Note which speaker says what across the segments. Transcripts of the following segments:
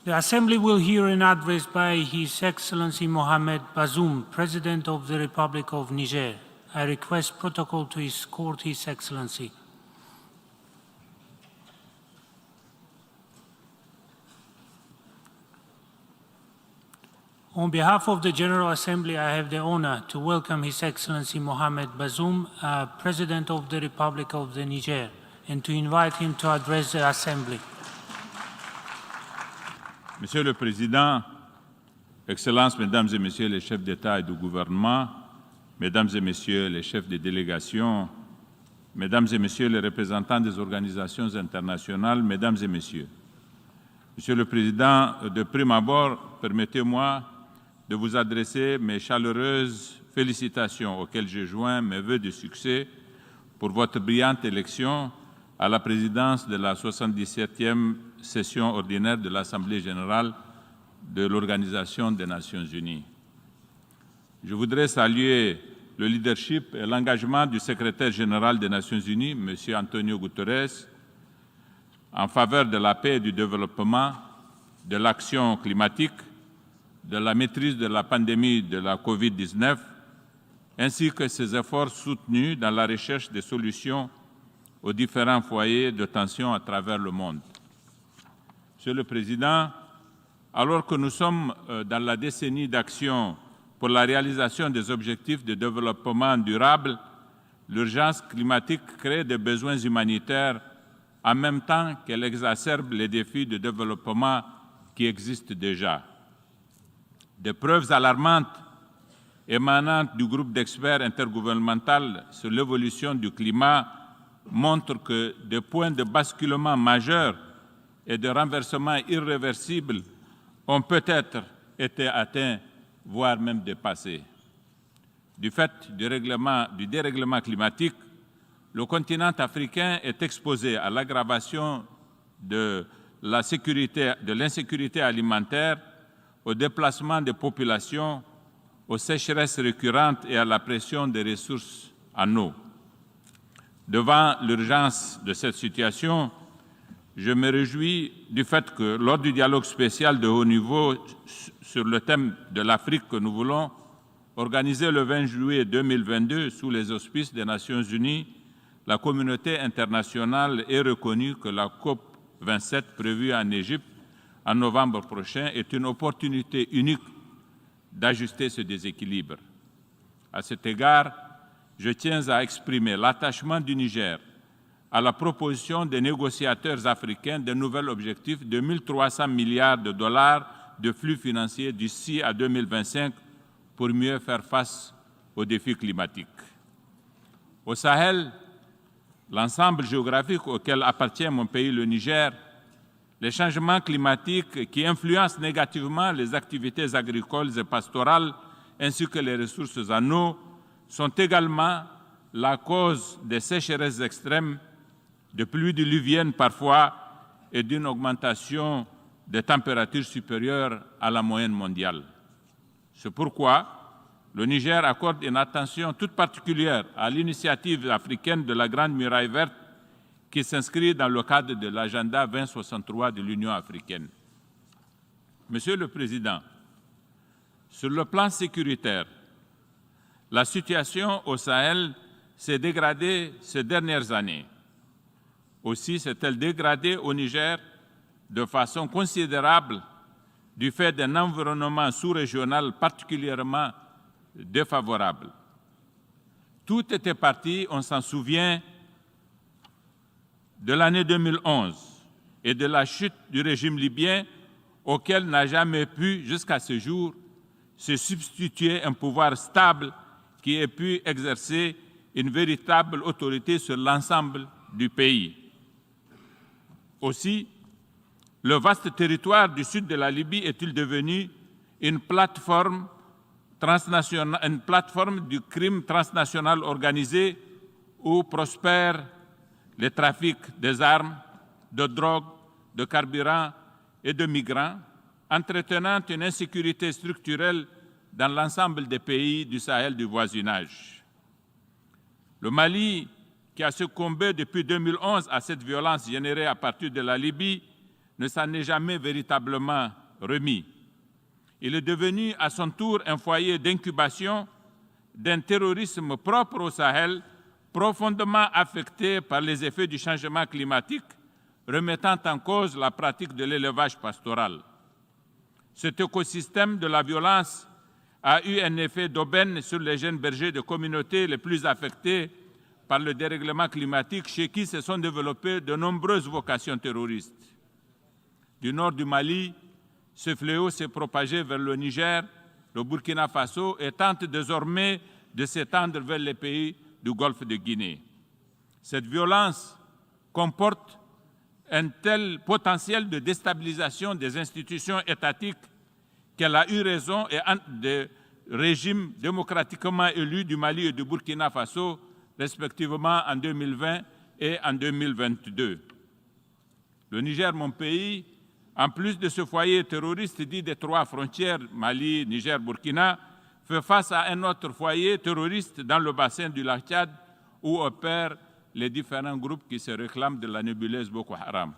Speaker 1: The Assembly will hear an address by His Excellency Mohamed Bazoum, President of the Republic of Niger. I request protocol to escort His Excellency. On behalf of the General Assembly, I have the honor to welcome His Excellency Mohamed Bazoum, President of the Republic of the Niger, and to invite him to address the Assembly.
Speaker 2: Monsieur le Président, Excellences, Mesdames et Messieurs les chefs d'État et de gouvernement, Mesdames et Messieurs les chefs de délégation, Mesdames et Messieurs les représentants des organisations internationales, Mesdames et Messieurs. Monsieur le Président, de prime abord, permettez-moi de vous adresser mes chaleureuses félicitations auxquelles je joins mes vœux de succès pour votre brillante élection à la présidence de la 77e session ordinaire de l'Assemblée générale de l'Organisation des Nations unies. Je voudrais saluer le leadership et l'engagement du secrétaire général des Nations unies, M. Antonio Guterres, en faveur de la paix et du développement, de l'action climatique, de la maîtrise de la pandémie de la COVID-19, ainsi que ses efforts soutenus dans la recherche des solutions aux différents foyers de tension à travers le monde. Monsieur le Président, alors que nous sommes dans la décennie d'action pour la réalisation des objectifs de développement durable, l'urgence climatique crée des besoins humanitaires en même temps qu'elle exacerbe les défis de développement qui existent déjà. Des preuves alarmantes émanantes du groupe d'experts intergouvernemental sur l'évolution du climat montrent que des points de basculement majeurs et de renversement irréversibles ont peut-être été atteints, voire même dépassés. Du fait du dérèglement climatique, le continent africain est exposé à l'aggravation de l'insécurité alimentaire, au déplacement des populations, aux sécheresses récurrentes et à la pression des ressources en eau. Devant l'urgence de cette situation, je me réjouis du fait que lors du dialogue spécial de haut niveau sur le thème de l'Afrique que nous voulons organiser le 20 juillet 2022 sous les auspices des Nations unies, la communauté internationale ait reconnu que la COP27 prévue en Égypte en novembre prochain est une opportunité unique d'ajuster ce déséquilibre. À cet égard, je tiens à exprimer l'attachement du Niger à la proposition des négociateurs africains d'un nouvel objectif de 1 300 milliards de dollars de flux financiers d'ici à 2025 pour mieux faire face aux défis climatiques. Au Sahel, l'ensemble géographique auquel appartient mon pays, le Niger, les changements climatiques qui influencent négativement les activités agricoles et pastorales ainsi que les ressources en eau sont également la cause des sécheresses extrêmes, de pluies diluviennes parfois et d'une augmentation des températures supérieures à la moyenne mondiale. C'est pourquoi le Niger accorde une attention toute particulière à l'initiative africaine de la Grande Muraille verte qui s'inscrit dans le cadre de l'agenda 2063 de l'Union africaine. Monsieur le Président, sur le plan sécuritaire, la situation au Sahel s'est dégradée ces dernières années. Aussi s'est-elle dégradée au Niger de façon considérable du fait d'un environnement sous-régional particulièrement défavorable. Tout était parti, on s'en souvient, de l'année 2011 et de la chute du régime libyen auquel n'a jamais pu, jusqu'à ce jour, se substituer un pouvoir stable qui ait pu exercer une véritable autorité sur l'ensemble du pays. Aussi, le vaste territoire du sud de la Libye est-il devenu une plateforme du crime transnational organisé où prospèrent les trafics des armes, de drogue, de carburant et de migrants, entretenant une insécurité structurelle dans l'ensemble des pays du Sahel du voisinage. Le Mali, qui a succombé depuis 2011 à cette violence générée à partir de la Libye, ne s'en est jamais véritablement remis. Il est devenu à son tour un foyer d'incubation d'un terrorisme propre au Sahel, profondément affecté par les effets du changement climatique, remettant en cause la pratique de l'élevage pastoral. Cet écosystème de la violence a eu un effet d'aubaine sur les jeunes bergers de communautés les plus affectées par le dérèglement climatique, chez qui se sont développées de nombreuses vocations terroristes. Du nord du Mali, ce fléau s'est propagé vers le Niger, le Burkina Faso et tente désormais de s'étendre vers les pays du Golfe de Guinée. Cette violence comporte un tel potentiel de déstabilisation des institutions étatiques qu'elle a eu raison des régimes démocratiquement élus du Mali et du Burkina Faso, respectivement en 2020 et en 2022. Le Niger, mon pays, en plus de ce foyer terroriste dit des trois frontières, Mali, Niger, Burkina, fait face à un autre foyer terroriste dans le bassin du lac Tchad où opèrent les différents groupes qui se réclament de la nébuleuse Boko Haram.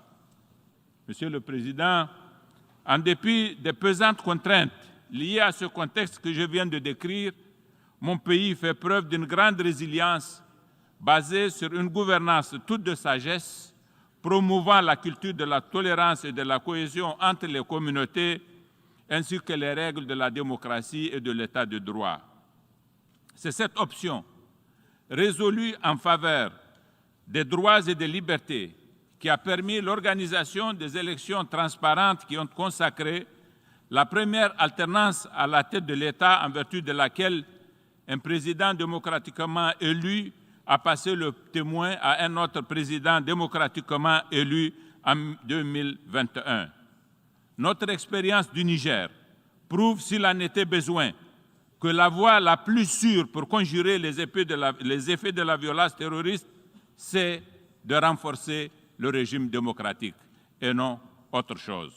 Speaker 2: Monsieur le Président, en dépit des pesantes contraintes liées à ce contexte que je viens de décrire, mon pays fait preuve d'une grande résilience basée sur une gouvernance toute de sagesse, promouvant la culture de la tolérance et de la cohésion entre les communautés, ainsi que les règles de la démocratie et de l'état de droit. C'est cette option, résolue en faveur des droits et des libertés, qui a permis l'organisation des élections transparentes qui ont consacré la première alternance à la tête de l'État en vertu de laquelle un président démocratiquement élu a passé le témoin à un autre président démocratiquement élu en 2021. Notre expérience du Niger prouve, s'il en était besoin, que la voie la plus sûre pour conjurer les effets de la violence terroriste, c'est de renforcer le régime démocratique et non autre chose.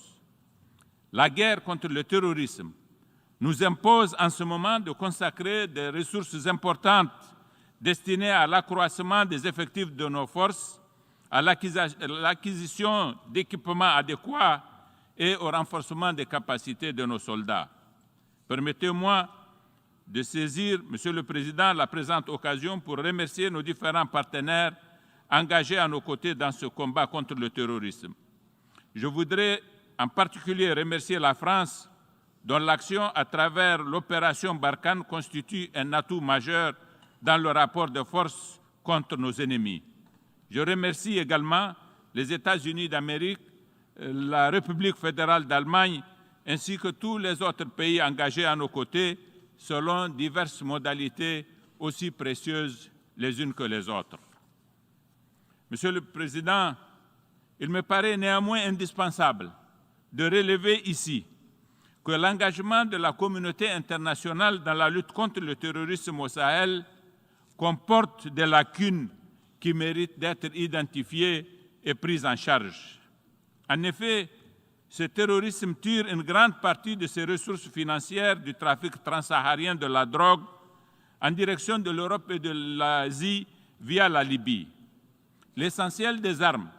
Speaker 2: La guerre contre le terrorisme nous impose en ce moment de consacrer des ressources importantes destinées à l'accroissement des effectifs de nos forces, à l'acquisition d'équipements adéquats et au renforcement des capacités de nos soldats. Permettez-moi de saisir, Monsieur le Président, la présente occasion pour remercier nos différents partenaires engagés à nos côtés dans ce combat contre le terrorisme. Je voudrais en particulier remercier la France, dont l'action à travers l'opération Barkhane constitue un atout majeur dans le rapport de force contre nos ennemis. Je remercie également les États-Unis d'Amérique, la République fédérale d'Allemagne, ainsi que tous les autres pays engagés à nos côtés selon diverses modalités aussi précieuses les unes que les autres. Monsieur le Président, il me paraît néanmoins indispensable de relever ici que l'engagement de la communauté internationale dans la lutte contre le terrorisme au Sahel comporte des lacunes qui méritent d'être identifiées et prises en charge. En effet, ce terrorisme tire une grande partie de ses ressources financières du trafic transsaharien de la drogue en direction de l'Europe et de l'Asie via la Libye. L'essentiel des armes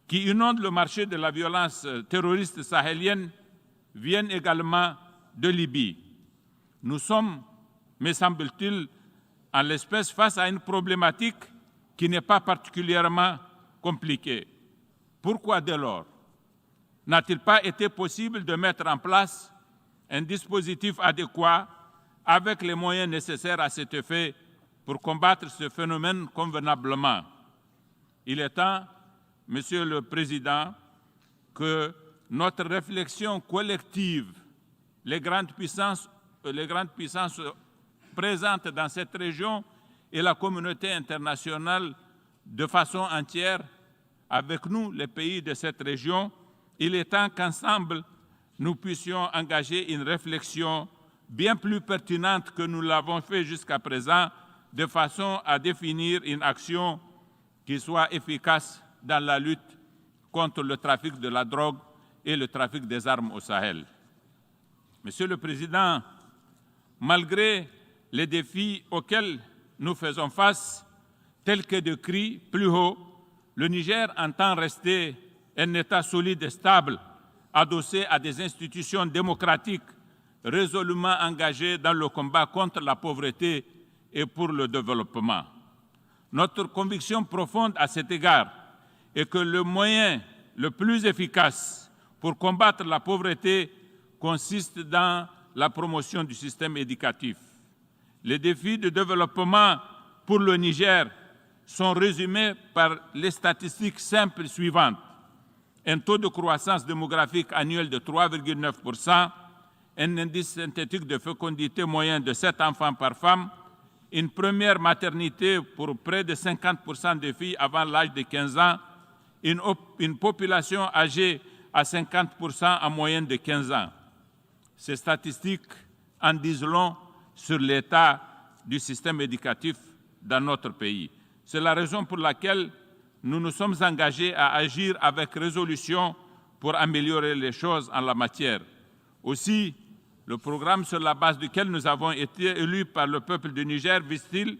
Speaker 2: qui inondent le marché de la violence terroriste sahélienne viennent également de Libye. Nous sommes, me semble-t-il, en l'espèce face à une problématique qui n'est pas particulièrement compliquée. Pourquoi dès lors n'a-t-il pas été possible de mettre en place un dispositif adéquat avec les moyens nécessaires à cet effet pour combattre ce phénomène convenablement? Il est temps, Monsieur le Président, que notre réflexion collective, les grandes puissances présentes dans cette région et la communauté internationale de façon entière, avec nous, les pays de cette région, il est temps qu'ensemble, nous puissions engager une réflexion bien plus pertinente que nous l'avons fait jusqu'à présent, de façon à définir une action qui soit efficace dans la lutte contre le trafic de la drogue et le trafic des armes au Sahel. Monsieur le Président, malgré les défis auxquels nous faisons face, tels que décrits plus haut, le Niger entend rester un État solide et stable, adossé à des institutions démocratiques, résolument engagées dans le combat contre la pauvreté et pour le développement. Notre conviction profonde à cet égard est que le moyen le plus efficace pour combattre la pauvreté consiste dans la promotion du système éducatif. Les défis de développement pour le Niger sont résumés par les statistiques simples suivantes. Un taux de croissance démographique annuel de 3,9%, un indice synthétique de fécondité moyen de 7 enfants par femme, une première maternité pour près de 50% des filles avant l'âge de 15 ans, une population âgée à 50% en moyenne de 15 ans. Ces statistiques en disent long sur l'état du système éducatif dans notre pays. C'est la raison pour laquelle nous nous sommes engagés à agir avec résolution pour améliorer les choses en la matière. Aussi, le programme sur la base duquel nous avons été élus par le peuple du Niger vise-t-il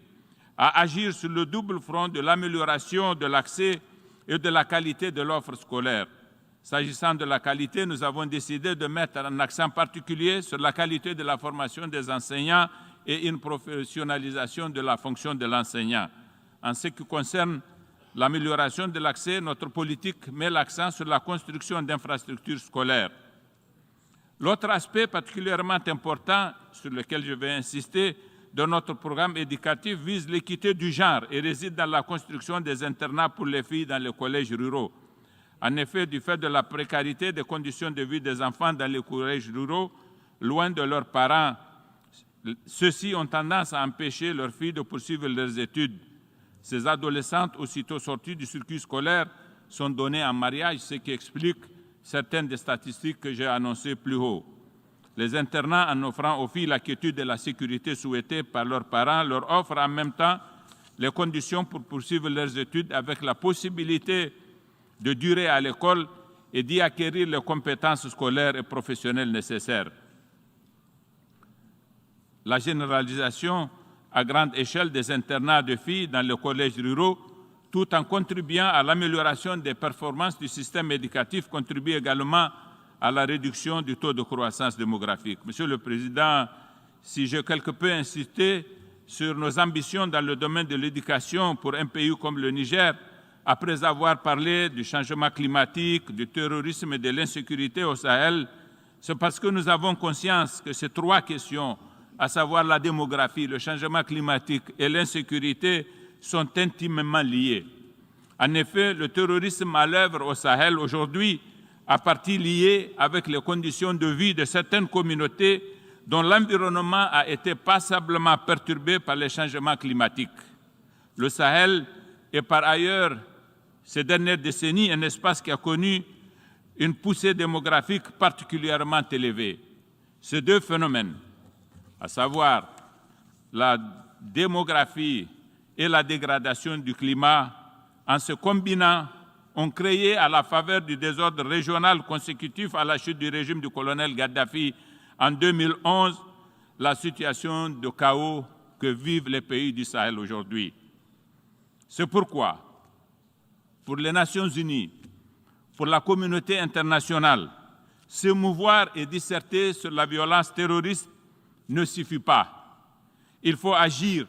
Speaker 2: à agir sur le double front de l'amélioration de l'accès et de la qualité de l'offre scolaire. S'agissant de la qualité, nous avons décidé de mettre un accent particulier sur la qualité de la formation des enseignants et une professionnalisation de la fonction de l'enseignant. En ce qui concerne l'amélioration de l'accès, notre politique met l'accent sur la construction d'infrastructures scolaires. L'autre aspect particulièrement important sur lequel je vais insister de notre programme éducatif vise l'équité du genre et réside dans la construction des internats pour les filles dans les collèges ruraux. En effet, du fait de la précarité des conditions de vie des enfants dans les collèges ruraux, loin de leurs parents, ceux-ci ont tendance à empêcher leurs filles de poursuivre leurs études. Ces adolescentes, aussitôt sorties du circuit scolaire, sont données en mariage, ce qui explique certaines des statistiques que j'ai annoncées plus haut. Les internats, en offrant aux filles la quiétude et la sécurité souhaitées par leurs parents, leur offrent en même temps les conditions pour poursuivre leurs études avec la possibilité de durer à l'école et d'y acquérir les compétences scolaires et professionnelles nécessaires. La généralisation à grande échelle des internats de filles dans les collèges ruraux, tout en contribuant à l'amélioration des performances du système éducatif, contribue également à la réduction du taux de croissance démographique. Monsieur le Président, si j'ai quelque peu insisté sur nos ambitions dans le domaine de l'éducation pour un pays comme le Niger, après avoir parlé du changement climatique, du terrorisme et de l'insécurité au Sahel, c'est parce que nous avons conscience que ces trois questions, à savoir la démographie, le changement climatique et l'insécurité, sont intimement liées. En effet, le terrorisme à l'œuvre au Sahel aujourd'hui a partie lié avec les conditions de vie de certaines communautés dont l'environnement a été passablement perturbé par les changements climatiques. Le Sahel est par ailleurs, ces dernières décennies, un espace qui a connu une poussée démographique particulièrement élevée. Ces deux phénomènes, à savoir la démographie et la dégradation du climat, en se combinant, ont créé, à la faveur du désordre régional consécutif à la chute du régime du colonel Kadhafi en 2011, la situation de chaos que vivent les pays du Sahel aujourd'hui. C'est pourquoi, pour les Nations Unies, pour la communauté internationale, s'émouvoir et disserter sur la violence terroriste ne suffit pas. Il faut agir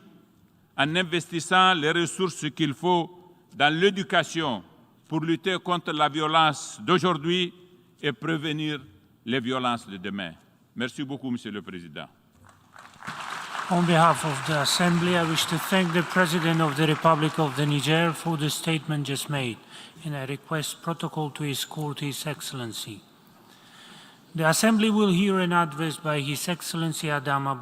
Speaker 2: en investissant les ressources qu'il faut dans l'éducation pour lutter contre la violence d'aujourd'hui et prévenir les violences de demain. Merci beaucoup, Monsieur le Président.
Speaker 1: On behalf of the Assembly, I wish to thank the President of the Republic of the Niger for the statement just made, and I request protocol to escort His Excellency. The Assembly will hear an address by His Excellency Adama